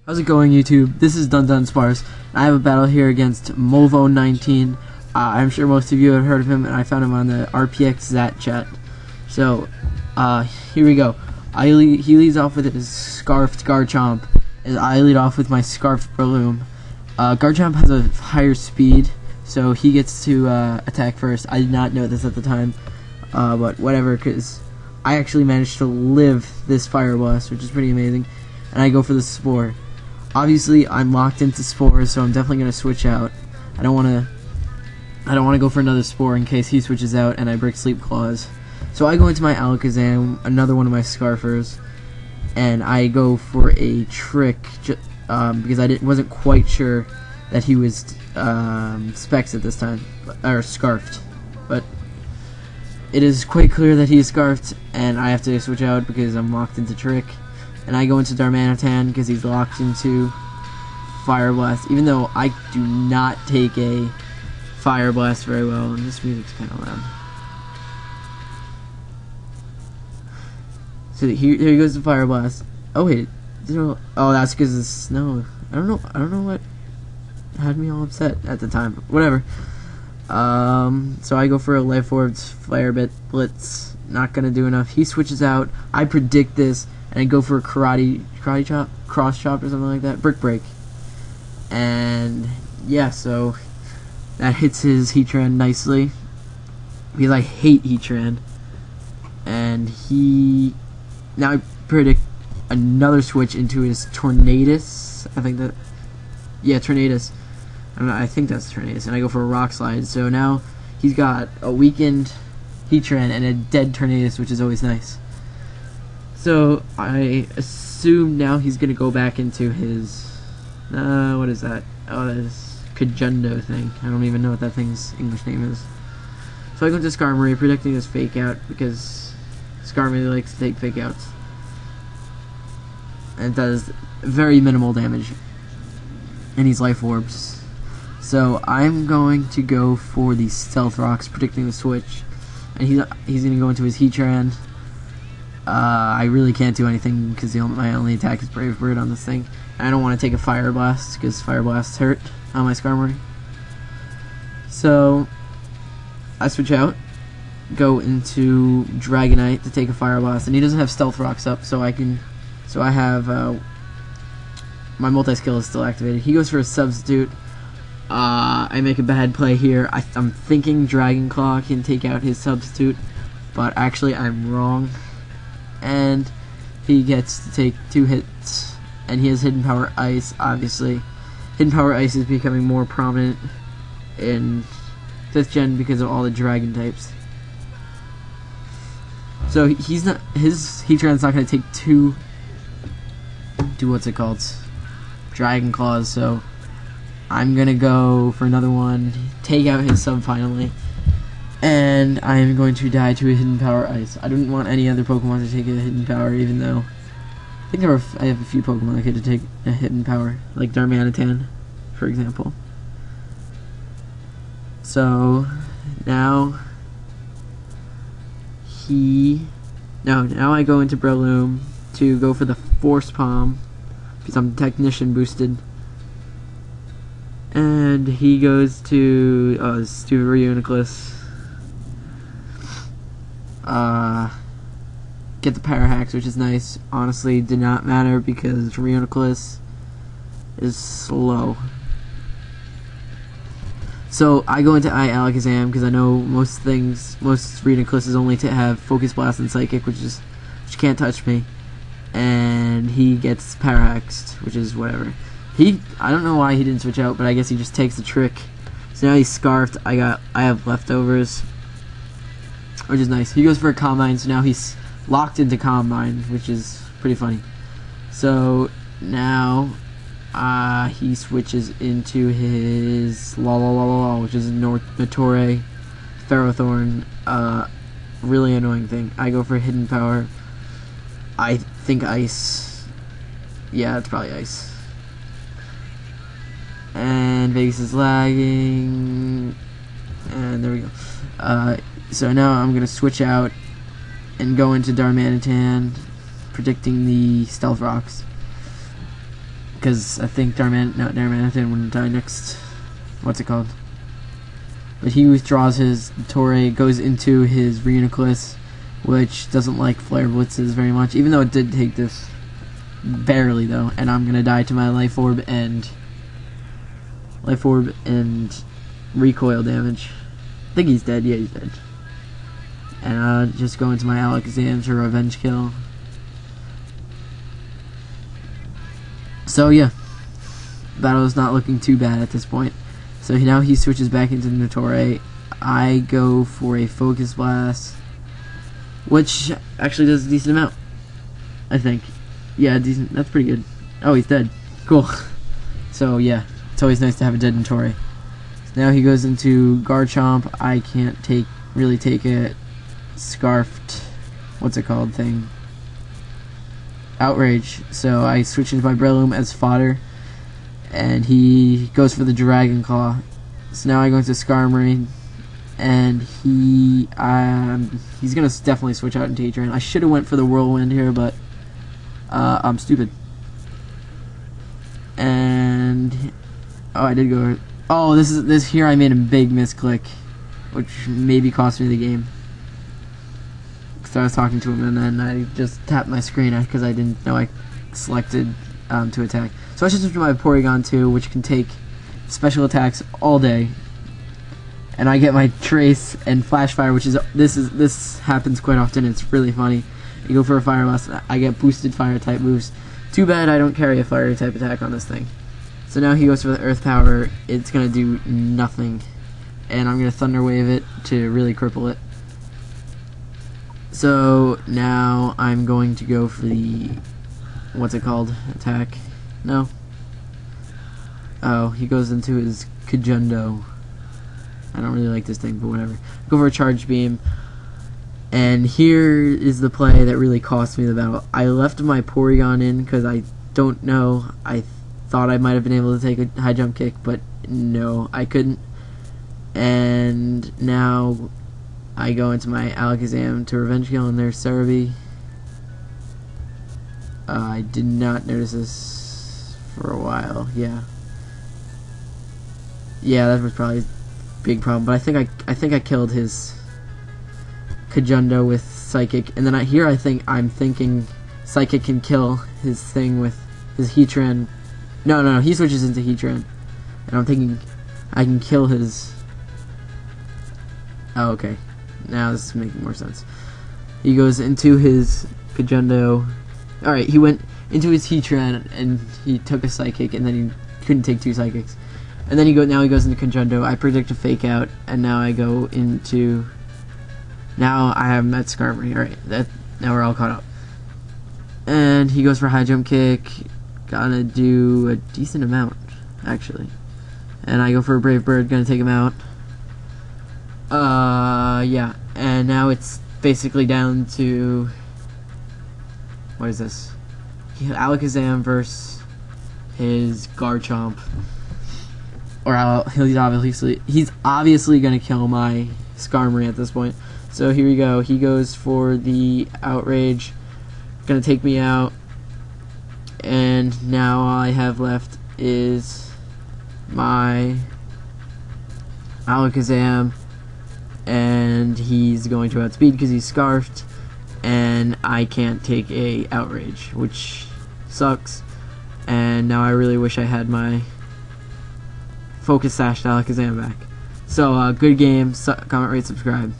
How's it going, YouTube? This is DunDunSparce. I have a battle here against Mulvone19. I'm sure most of you have heard of him, and I found him on the RPX Zat chat. So, here we go. He leads off with his Scarfed Garchomp, as I lead off with my Scarfed Breloom. Garchomp has a higher speed, so he gets to attack first. I did not know this at the time, but whatever, because I actually managed to live this Fire Blast, which is pretty amazing. And I go for the Spore. Obviously, I'm locked into Spores, so I'm definitely gonna switch out. I don't wanna go for another Spore in case he switches out and I break Sleep Claws. So I go into my Alakazam, another one of my Scarfers, and I go for a Trick because I wasn't quite sure that he was Specs at this time, or Scarfed. But it is quite clear that he is Scarfed, and I have to switch out because I'm locked into Trick. And I go into Darmanitan because he's locked into Fire Blast, even though I do not take a Fire Blast very well, and this music's kind of loud. So here goes the Fire Blast. Oh wait, oh that's because of the snow. I don't know what had me all upset at the time. Whatever. So I go for a Life Orb's Flare Blitz. Not gonna do enough. He switches out. I predict this. And I go for a karate chop, cross chop or something like that, Brick Break. And yeah, so that hits his Heatran nicely, because I hate Heatran. And now I predict another switch into his Tornadus. Tornadus. I think that's Tornadus. And I go for a Rock Slide. So now he's got a weakened Heatran and a dead Tornadus, which is always nice. So I assume now he's gonna go back into his what is that? Oh, that is Kajundo thing. I don't even know what that thing's English name is. So I go into Skarmory, predicting his Fake Out because Skarmory likes to take Fake Outs, and it does very minimal damage. And he's Life Orbs. So I'm going to go for the Stealth Rocks, predicting the switch, and he's gonna go into his Heatran. I really can't do anything because my only attack is Brave Bird on this thing. I don't want to take a Fire Blast because Fire Blasts hurt on my Skarmory. So I switch out, go into Dragonite to take a Fire Blast, and he doesn't have Stealth Rocks up, so I have my multi-skill is still activated. He goes for a Substitute. I make a bad play here. I'm thinking Dragon Claw can take out his Substitute, but actually I'm wrong. And he gets to take 2 hits, and he has Hidden Power Ice. Obviously, Hidden Power Ice is becoming more prominent in 5th gen because of all the dragon types. So his Heatran's not going to take two Dragon Claws. So I'm gonna go for another one, take out his sub finally. And I am going to die to a Hidden Power Ice. I didn't want any other Pokemon to take a Hidden Power, even though I think I have a few Pokemon that could take a Hidden Power, like Darmanitan, for example. So now now I go into Breloom to go for the Force Palm because I'm Technician boosted. And he goes to stupid Reuniclus. Get the Parahax, which is nice. Honestly, did not matter because Reuniclus is slow. So I go into Alakazam because I know most Reuniclus only to have Focus Blast and Psychic, which can't touch me. And he gets Parahaxed, which is whatever. I don't know why he didn't switch out, but I guess he just takes the Trick. So now he's Scarfed. I have Leftovers, which is nice. He goes for a Combine, so now he's locked into Combine, which is pretty funny. So now he switches into his which is a Notori Ferrothorn. Really annoying thing. I go for Hidden Power. I think Ice. Yeah, it's probably Ice. And Vegas is lagging. And there we go. So now I'm going to switch out and go into Darmanitan, predicting the Stealth Rocks. because I think Darmanitan wouldn't die next. What's it called? But he withdraws his Torre, goes into his Reuniclus, which doesn't like flare blitzes very much, even though it did take this barely though, and I'm gonna die to my life orb and recoil damage. I think he's dead. Yeah, he's dead. And I'll just go into my Alakazam to revenge kill. So yeah, battle is not looking too bad at this point. So now he switches back into Notori. I go for a Focus Blast, which actually does a decent amount, I think. Yeah, decent. That's pretty good. Oh, he's dead. Cool. So yeah, it's always nice to have a dead Notori. So now he goes into Garchomp. I can't really take it. Scarfed, what's it called thing? Outrage. So I switch into my Breloom as fodder, and he goes for the Dragon Claw. So now I go into Skarmory, and he's gonna definitely switch out into Heatran. I should have went for the Whirlwind here, but I'm stupid. And oh, I did go. Oh, this here I made a big misclick, which maybe cost me the game. So I was talking to him, and then I just tapped my screen because I didn't know I selected to attack. So I switched to my Porygon 2, which can take special attacks all day, and I get my Trace and Flash Fire, which is this happens quite often. It's really funny. You go for a Fire Blast, I get boosted Fire type boost. Too bad I don't carry a Fire type attack on this thing. So now he goes for the Earth Power. It's gonna do nothing, and I'm gonna Thunder Wave it to really cripple it. So now I'm going to go for the, what's it called, attack? No. Oh, he goes into his Kajundo. I don't really like this thing, but whatever. Go for a Charge Beam. And here is the play that really cost me the battle. I left my Porygon in because I don't know. I thought I might have been able to take a high jump kick, but no, I couldn't. And now I go into my Alakazam to revenge kill, and there's Cerebi. I did not notice this for a while. Yeah, that was probably a big problem. But I think I killed his Kajundo with Psychic, and then I'm thinking Psychic can kill his thing with his Heatran. No, he switches into Heatran, and I'm thinking I can kill his. Oh, okay. Now this is making more sense. He goes into his Kajundo. Alright, he went into his Heatran and he took a Psychic, and then he couldn't take two Psychics. And then now he goes into Kajundo. I predict a Fake Out, and now I go into. Now I have met Skarmory. Alright, now we're all caught up. And he goes for High Jump Kick. Gonna do a decent amount, actually. And I go for a Brave Bird, gonna take him out. Yeah, and now it's basically down to, what is this? Alakazam versus his Garchomp. Or he's obviously gonna kill my Skarmory at this point. So here we go. He goes for the Outrage, gonna take me out, and now all I have left is my Alakazam. And he's going to outspeed because he's Scarfed, and I can't take a Outrage, which sucks. And now I really wish I had my Focus Sash Alakazam back. So, good game. Comment, rate, subscribe.